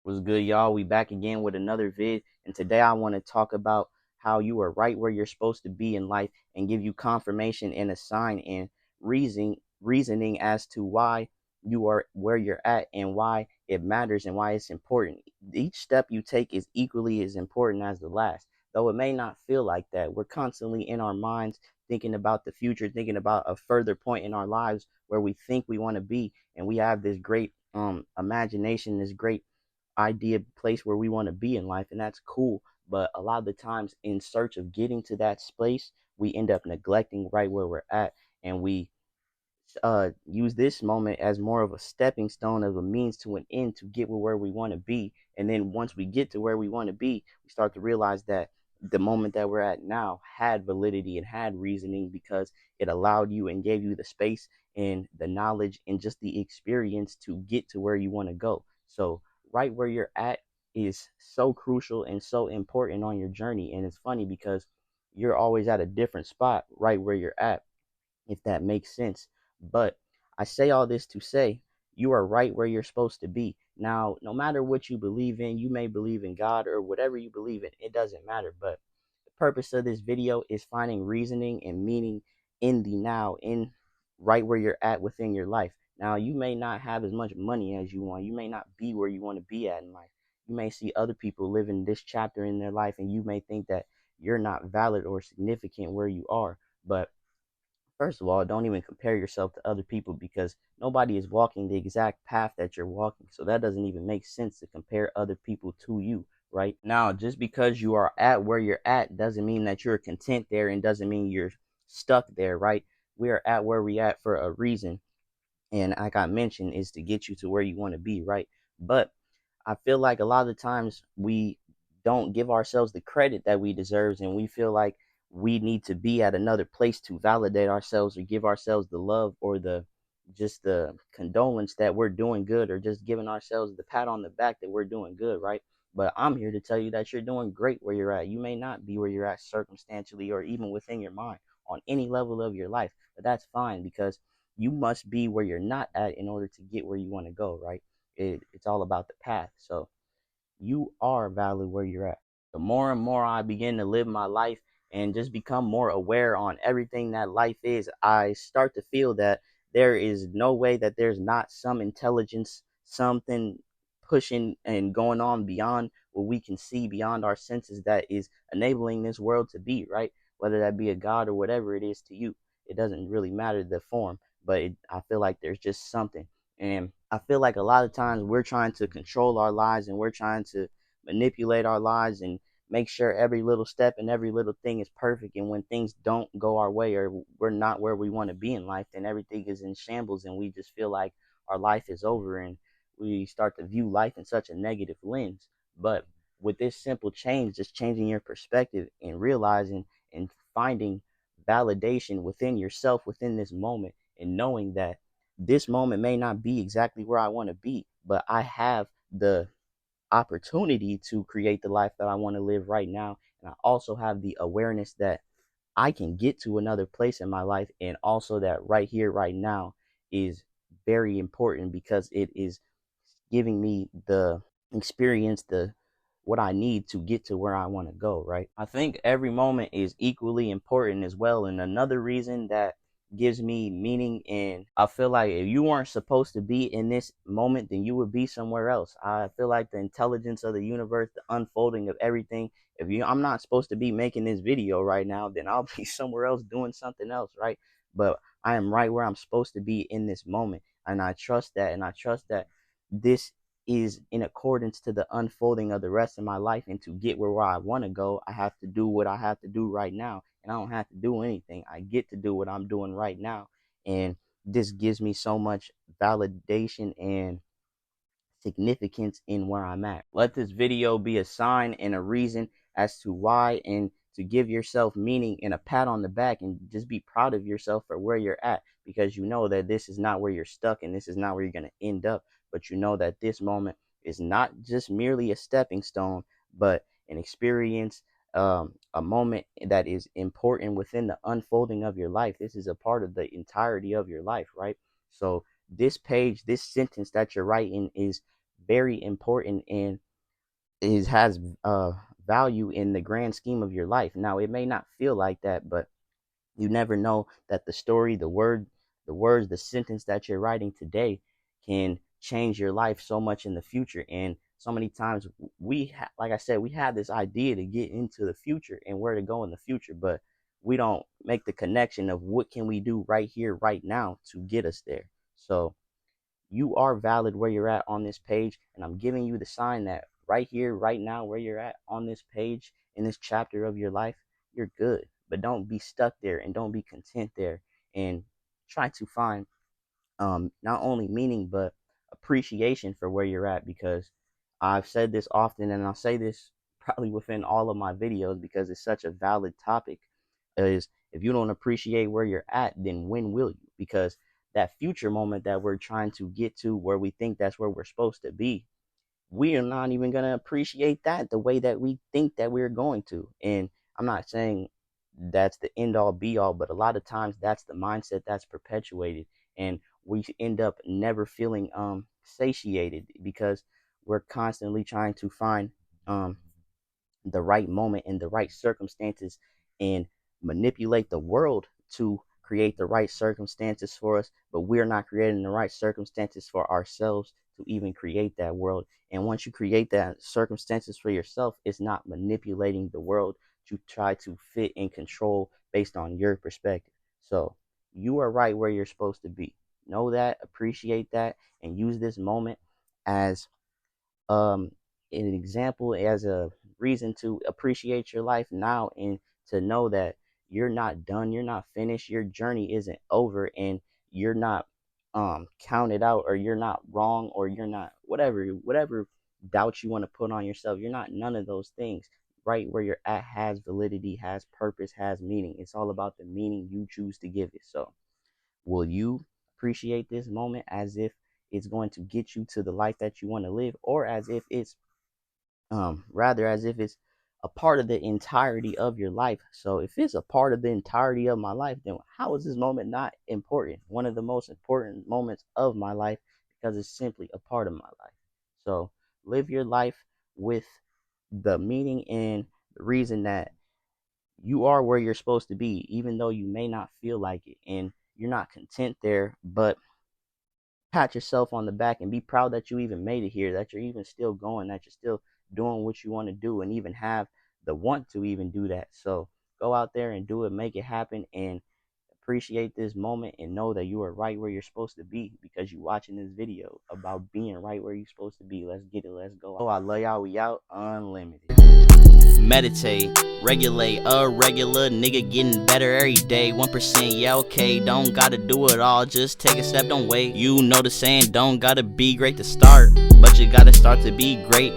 What's good, y'all? We back again with another vid, and today I want to talk about how you are right where you're supposed to be in life and give you confirmation and a sign and reasoning as to why you are where you're at and why it matters and why it's important. Each step you take is equally as important as the last, though it may not feel like that. We're constantly in our minds thinking about the future, thinking about a further point in our lives where we think we want to be, and we have this great imagination, this great idea place where we want to be in life, and that's cool. But a lot of the times, in search of getting to that space, we end up neglecting right where we're at, and we use this moment as more of a stepping stone, of a means to an end to get where we want to be. And then once we get to where we want to be, we start to realize that the moment that we're at now had validity and had reasoning, because it allowed you and gave you the space and the knowledge and just the experience to get to where you want to go. So right where you're at is so crucial and so important on your journey. And it's funny because you're always at a different spot right where you're at, if that makes sense. But I say all this to say you are right where you're supposed to be. Now, no matter what you believe in, you may believe in God or whatever you believe in, it doesn't matter. But the purpose of this video is finding reasoning and meaning in the now, in right where you're at within your life. Now, you may not have as much money as you want. You may not be where you want to be at in life. You may see other people living this chapter in their life, and you may think that you're not valid or significant where you are. But first of all, don't even compare yourself to other people, because nobody is walking the exact path that you're walking. So that doesn't even make sense to compare other people to you, right? Now, just because you are at where you're at doesn't mean that you're content there, and doesn't mean you're stuck there, right? We are at where we at for a reason. And like I mentioned, is to get you to where you want to be, right? But I feel like a lot of the times we don't give ourselves the credit that we deserve, and we feel like we need to be at another place to validate ourselves or give ourselves the love or the just the condolence that we're doing good, or just giving ourselves the pat on the back that we're doing good, right? But I'm here to tell you that you're doing great where you're at. You may not be where you're at circumstantially or even within your mind on any level of your life, but that's fine, because you must be where you're not at in order to get where you want to go, right? It's all about the path. So you are valid where you're at. The more and more I begin to live my life and just become more aware on everything that life is, I start to feel that there is no way that there's not some intelligence, something pushing and going on beyond what we can see, beyond our senses, that is enabling this world to be, right? Whether that be a God or whatever it is to you, it doesn't really matter the form, but I feel like there's just something. And I feel like a lot of times we're trying to control our lives, and we're trying to manipulate our lives and make sure every little step and every little thing is perfect. And when things don't go our way, or we're not where we want to be in life, then everything is in shambles, and we just feel like our life is over, and we start to view life in such a negative lens. But with this simple change, just changing your perspective and realizing and finding validation within yourself within this moment, and knowing that this moment may not be exactly where I want to be, but I have the opportunity to create the life that I want to live right now. And I also have the awareness that I can get to another place in my life, and also that right here, right now is very important, because it is giving me the experience, the what I need to get to where I want to go, right? I think every moment is equally important as well. And another reason that gives me meaning, and I feel like if you weren't supposed to be in this moment, then you would be somewhere else. I feel like the intelligence of the universe, the unfolding of everything, if you I'm not supposed to be making this video right now, then I'll be somewhere else doing something else, right? But I am right where I'm supposed to be in this moment, and I trust that, and I trust that this is in accordance to the unfolding of the rest of my life. And to get where I want to go, I have to do what I have to do right now. And I don't have to do anything. I get to do what I'm doing right now. And this gives me so much validation and significance in where I'm at. Let this video be a sign and a reason as to why, and to give yourself meaning and a pat on the back, and just be proud of yourself for where you're at, because you know that this is not where you're stuck, and this is not where you're going to end up. But you know that this moment is not just merely a stepping stone, but an experience, a moment that is important within the unfolding of your life. This is a part of the entirety of your life, right? So this page, this sentence that you're writing is very important and has value in the grand scheme of your life. Now, it may not feel like that, but you never know that the story, the words, the sentence that you're writing today can change your life so much in the future. And so many times like I said, we have this idea to get into the future and where to go in the future, but we don't make the connection of what can we do right here, right now to get us there. So you are valid where you're at on this page, and I'm giving you the sign that right here, right now, where you're at on this page, in this chapter of your life, you're good. But don't be stuck there and don't be content there, and try to find not only meaning but appreciation for where you're at, because I've said this often and I'll say this probably within all of my videos because it's such a valid topic, is if you don't appreciate where you're at, then when will you? Because that future moment that we're trying to get to, where we think that's where we're supposed to be, we are not even going to appreciate that the way that we think that we're going to. And I'm not saying that's the end all be all, but a lot of times that's the mindset that's perpetuated, and we end up never feeling satiated because we're constantly trying to find um the right moment and the right circumstances and manipulate the world to create the right circumstances for us, but we're not creating the right circumstances for ourselves to even create that world. And once you create that circumstances for yourself, it's not manipulating the world to try to fit and control based on your perspective. So you are right where you're supposed to be. Know that, appreciate that, and use this moment as um an example, as a reason to appreciate your life now, and to know that you're not done, you're not finished, your journey isn't over, and you're not counted out, or you're not wrong, or you're not whatever doubts you want to put on yourself. You're not none of those things. Right where you're at has validity, has purpose, has meaning. It's all about the meaning you choose to give it. So will you appreciate this moment as if it's going to get you to the life that you want to live, or as if it's rather as if it's a part of the entirety of your life? So if it's a part of the entirety of my life, then how is this moment not important? One of the most important moments of my life, because it's simply a part of my life. So live your life with the meaning and the reason that you are where you're supposed to be, even though you may not feel like it and you're not content there. But pat yourself on the back and be proud that you even made it here, that you're even still going, that you're still doing what you want to do, and even have the want to even do that. So go out there and do it, make it happen, and appreciate this moment, and know that you are right where you're supposed to be because you're watching this video about being right where you're supposed to be. Let's get it. Let's go. Oh, I love y'all. We out. Unlimited. Meditate, regulate, a regular nigga getting better every day. 1%, yeah, okay, don't gotta do it all, just take a step, don't wait. You know the saying, don't gotta be great to start, but you gotta start to be great.